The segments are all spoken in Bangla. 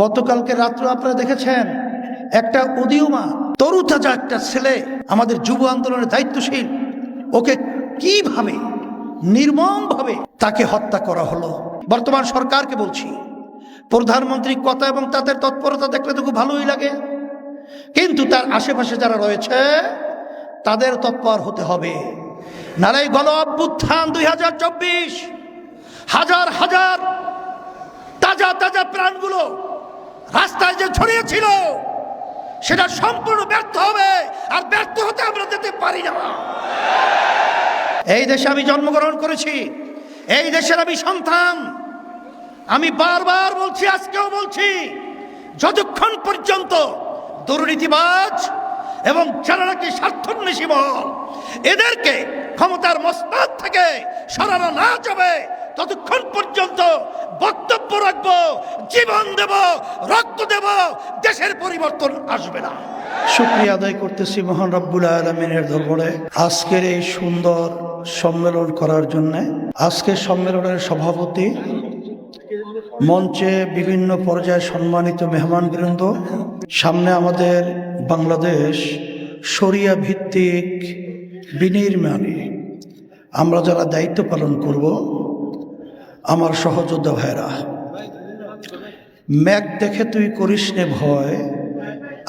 গতকালকে রাত্রে আপনারা দেখেছেন একটা উদীয়মান তরুতাজা একটা ছেলে আমাদের যুব আন্দোলনের দায়িত্বশীল, ওকে কিভাবে নির্মমভাবে তাকে হত্যা করা হলো। বর্তমান সরকারকে বলছি, প্রধানমন্ত্রীর কথা এবং তাদের তৎপরতা দেখলে তো খুব ভালোই লাগে, কিন্তু তার আশেপাশে যারা রয়েছে তাদের তৎপর হতে হবে। নারে গণ অভ্যুত্থান 2024 হাজার হাজার তাজা তাজা প্রাণগুলো রাস্তায় যে ছড়িয়েছিল সেটা সম্পূর্ণ ব্যর্থ হবে, আর ব্যর্থ হতে আমরা যেতে পারি না। এই দেশে আমি জন্মগ্রহণ করেছি, এই দেশের আমি সন্তান। আমি বারবার বলছি, আজকেও বলছি, যতক্ষণ পর্যন্ত দুর্নীতিবাজ এবং যারা নাকি স্বার্থান্বেষী মহল এদেরকে ক্ষমতার মসনদ থেকে সরানো না যাবে, ততক্ষণ পর্যন্ত বক্তব্য রাখবো, জীবন দেব, রক্ত দেব, দেশের পরিবর্তন আসবে না। শুকরিয়া আদায় করতেছি মহান রব্বুল আলামিনের দরবারে আজকের এই সুন্দর সম্মেলন করার জন্য। আজকের সম্মেলনের সভাপতি, মঞ্চে বিভিন্ন পর্যায়ে সম্মানিত মেহমানবৃন্দ, সামনে আমাদের বাংলাদেশ শরিয়া ভিত্তিক বিনির্মাণে আমরা যারা দায়িত্ব পালন করব, আমার সহযোদ্ধা ভাইরা, মেঘ দেখে তুই করিস নে ভয়,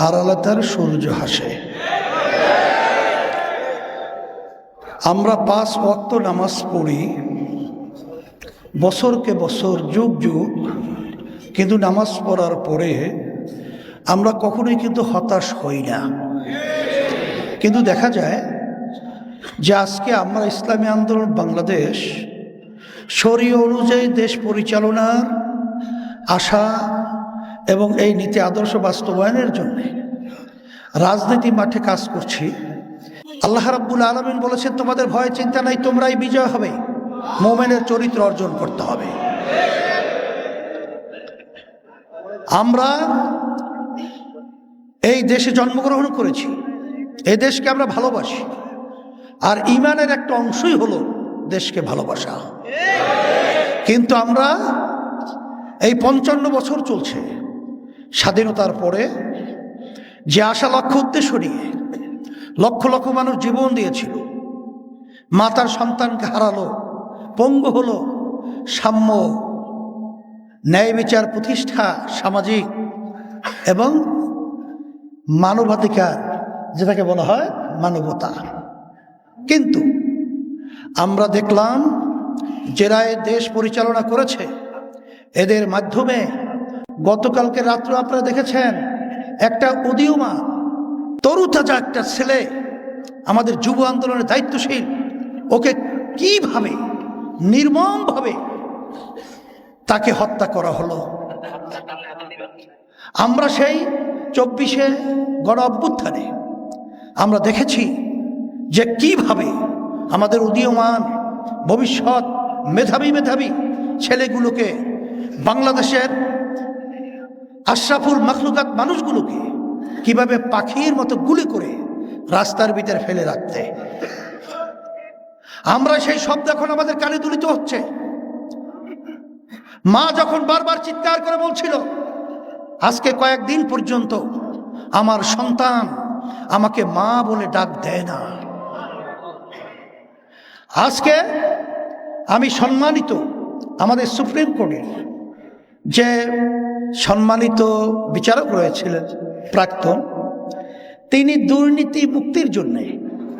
আড়ালে তার সূর্য হাসে। আমরা 5 ওয়াক্ত নামাজ পড়ি বছরকে বছর, যুগ যুগ, কিন্তু নামাজ পড়ার পরে আমরা কখনোই কিন্তু হতাশ হই না। কিন্তু দেখা যায় যে আজকে আমরা ইসলামী আন্দোলন বাংলাদেশ শরীয়ত অনুযায়ী দেশ পরিচালনার আশা এবং এই নীতি আদর্শ বাস্তবায়নের জন্য রাজনীতি মাঠে কাজ করছি। আল্লাহ রাব্বুল আলামিন বলেছেন, তোমাদের ভয় চিন্তা নাই, তোমরাই বিজয় হবে। মুমিনের চরিত্র অর্জন করতে হবে। আমরা এই দেশে জন্মগ্রহণ করেছি, এই দেশকে আমরা ভালোবাসি, আর ঈমানের একটা অংশই হলো দেশকে ভালোবাসা। কিন্তু আমরা এই 55 বছর চলছে স্বাধীনতার পরে, যে আশা লক্ষ্য উদ্দেশ্য নিয়ে লক্ষ লক্ষ মানুষ জীবন দিয়েছিল, মাতার সন্তানকে হারালো, পঙ্গু হলো, সাম্য, ন্যায় বিচার প্রতিষ্ঠা, সামাজিক এবং মানবাধিকার, যেটাকে বলা হয় মানবতা। কিন্তু আমরা দেখলাম যারা এই দেশ পরিচালনা করেছে, এদের মাধ্যমে গতকালকে রাত্রে আপনারা দেখেছেন একটা উদীয়মান তরুতাজা একটা ছেলে আমাদের যুব আন্দোলনের দায়িত্বশীল, ওকে কিভাবে নির্মমভাবে তাকে হত্যা করা হলো। আমরা সেই 24শে গণ অভ্যুত্থানে আমরা দেখেছি যে কিভাবে আমাদের উদীয়মান ভবিষ্যৎ মেধাবী ছেলেগুলোকে, বাংলাদেশের আশরাফুল মাখলুকাত মানুষগুলোকে কিভাবে পাখির মতো গুলি করে রাস্তার ভিতরে ফেলে রাখতে। আমরা সেই শব্দ এখন আমাদের কানে দুলিত হচ্ছে। মা যখন বারবার চিৎকার করে বলছিল, আজকে কয়েকদিন পর্যন্ত আমার সন্তান আমাকে মা বলে ডাক দেয় না। আজকে আমি সম্মানিত আমাদের সুপ্রিম কোর্টের যে সম্মানিত বিচারক রয়েছিলেন প্রাক্তন, তিনি দুর্নীতি মুক্তির জন্য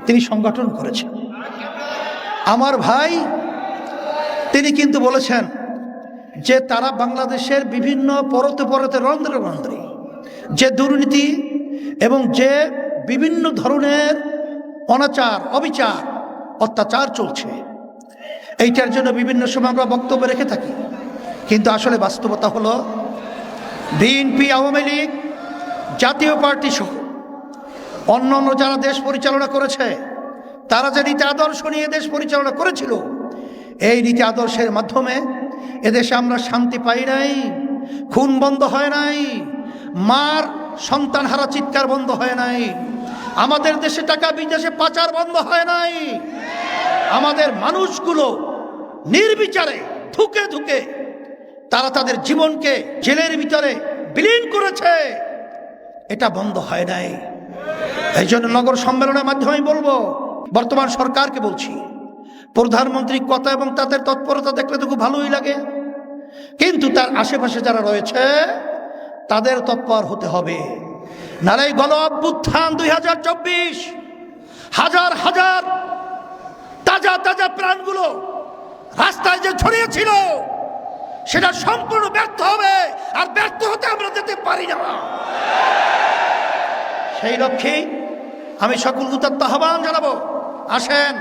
তিনি সংগঠন করেছেন। আমার ভাই তিনি কিন্তু বলেছেন যে তারা বাংলাদেশের বিভিন্ন পরতে পরতে রন্ধ্রে রন্ধ্রে যে দুর্নীতি এবং যে বিভিন্ন ধরনের অনাচার, অবিচার, অত্যাচার চলছে, এইটার জন্য বিভিন্ন সময় আমরা বক্তব্য রেখে থাকি। কিন্তু আসলে বাস্তবতা হলো বিএনপি, আওয়ামী লীগ, জাতীয় পার্টি সহ অন্যান্য যারা দেশ পরিচালনা করেছে, তারা যে নীতি আদর্শ নিয়ে দেশ পরিচালনা করেছিল, এই নীতি আদর্শের মাধ্যমে এদেশে আমরা শান্তি পাই নাই, খুন বন্ধ হয় নাই, মার সন্তান হারা চিৎকার বন্ধ হয় নাই, আমাদের দেশে টাকা বিদেশে পাচার বন্ধ হয় নাই, আমাদের মানুষগুলো নির্বিচারে ধুকে ধুকে তারা তাদের জীবনকে জেলের ভিতরে বিলীন করেছে, এটা বন্ধ হয় নাই। এই জন্য নগর সম্মেলনের মাধ্যমে আমি বলবো, বর্তমান সরকারকে বলছি, প্রধানমন্ত্রীর কথা এবং তাদের তৎপরতা দেখলে তো খুব ভালোই লাগে, কিন্তু তার আশেপাশে যারা রয়েছে তাদের তৎপর হতে হবে। নারে গণ অভ্যুত্থান 2024 হাজার হাজার তাজা তাজা প্রাণগুলো রাস্তায় যে ছড়িয়েছিল সেটা সম্পূর্ণ ব্যর্থ হবে, আর ব্যর্থ হতে আমরা যেতে পারি না। সেই লক্ষ্যে আমি সকল উদাত্ত আহ্বান জানাবো, আসেন,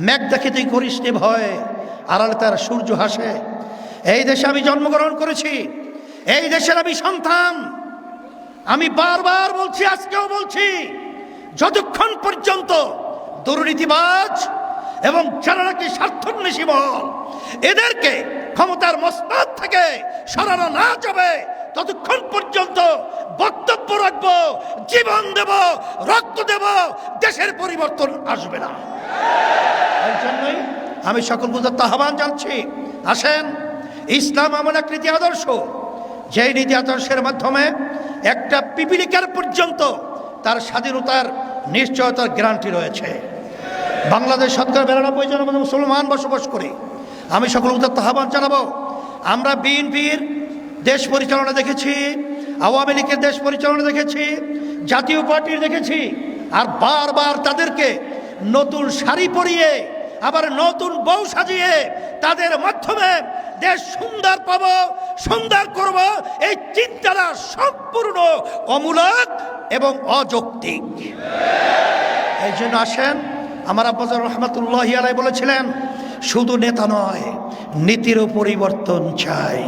মেঘ দেখে তুই করিস নে ভয়, আড়ালে তার সূর্য হাসে। এই দেশে আমি জন্মগ্রহণ করেছি, এই দেশের আমি সন্তান। আমি বারবার বলছি, আজকেও বলছি, যতক্ষণ পর্যন্ত দুর্নীতিবাজ এবং যারা নাকি স্বার্থান্বেষী মহল এদেরকে ক্ষমতার মসনদ থেকে সরানো না যাবে, ততক্ষণ পর্যন্ত বক্তব্য রাখবো, জীবন দেব, রক্ত দেব, দেশের পরিবর্তন আসবে না। এই জন্যই আমি সকল উদাত্ত আহ্বান জানাচ্ছি, আসেন, ইসলাম এমন এক নীতি আদর্শ, যেই নীতি আদর্শের মাধ্যমে একটা পিপিলিকার পর্যন্ত তার স্বাধীনতার নিশ্চয়তার গ্যারান্টি রয়েছে। বাংলাদেশ শতকরা 92 জনের মধ্যে মুসলমান বসবাস করে। আমি সকল উদাত্ত আহ্বান জানাবো, আমরা বিএনপির দেশ পরিচালনা দেখেছি, আওয়ামী লীগের দেশ পরিচালনা দেখেছি, জাতীয় পার্টির দেখেছি, আর বারবার তাদেরকে নতুন শাড়ি পরিয়ে আবার নতুন বউ সাজিয়ে তাদের মাধ্যমে দেশ সুন্দর পাবো, সুন্দর করব, এই চিন্তাটা সম্পূর্ণ অমূলক এবং অযৌক্তিক। এই জন্য আসেন, আমার আব্বাজান রহমাতুল্লাহি আলাইহি বলেছিলেন, শুধু নেতা নয়, নীতিরও পরিবর্তন চাই।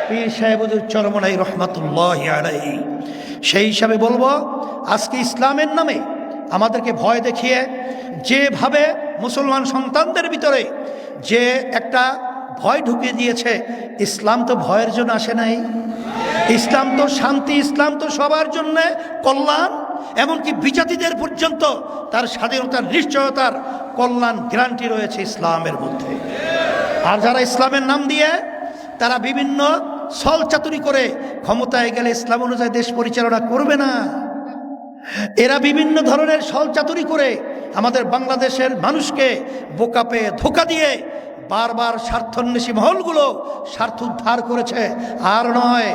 পীর সাহেব হুজুর চরমনাই রহমাতুল্লাহি আলাইহি। সেই হিসাবে বলবো, আজকে ইসলামের নামে আমাদেরকে ভয় দেখিয়ে যেভাবে মুসলমান সন্তানদের ভিতরে যে একটা ভয় ঢুকিয়ে দিয়েছে, ইসলাম তো ভয়ের জন্য আসে নাই, ইসলাম তো শান্তি, ইসলাম তো সবার জন্য কল্যাণ, এমনকি বিজাতিদের পর্যন্ত তার স্বাধীনতার নিশ্চয়তার কল্যাণ গ্যারান্টি রয়েছে ইসলামের মধ্যে। আর যারা ইসলামের নাম দিয়ে তারা বিভিন্ন ছল চাতুরি করে ক্ষমতায় গেলে ইসলাম অনুযায়ী দেশ পরিচালনা করবে না, এরা বিভিন্ন ধরনের ছল চাতুরি করে আমাদের বাংলাদেশের মানুষকে বোকা পেয়ে ধোঁকা দিয়ে বারবার স্বার্থান্বেষী মহলগুলো স্বার্থ উদ্ধার করেছে। আর নয়,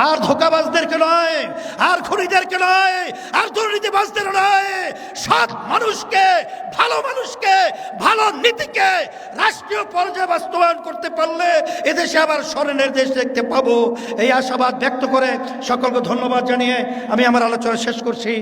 আর ধোঁকাবাজদেরকে নয়, আর খুনিদেরকে নয়, আর দুর্নীতিবাজদের নয়, সৎ মানুষকে, ভালো মানুষকে, ভালো নীতিকে রাষ্ট্রীয় পর্যায়ে বাস্তবায়ন করতে পারলে এদেশে আবার স্বর্ণের দেশ দেখতে পাবো। এই আশাবাদ ব্যক্ত করে সকলকে ধন্যবাদ জানিয়ে আমি আমার আলোচনা শেষ করছি।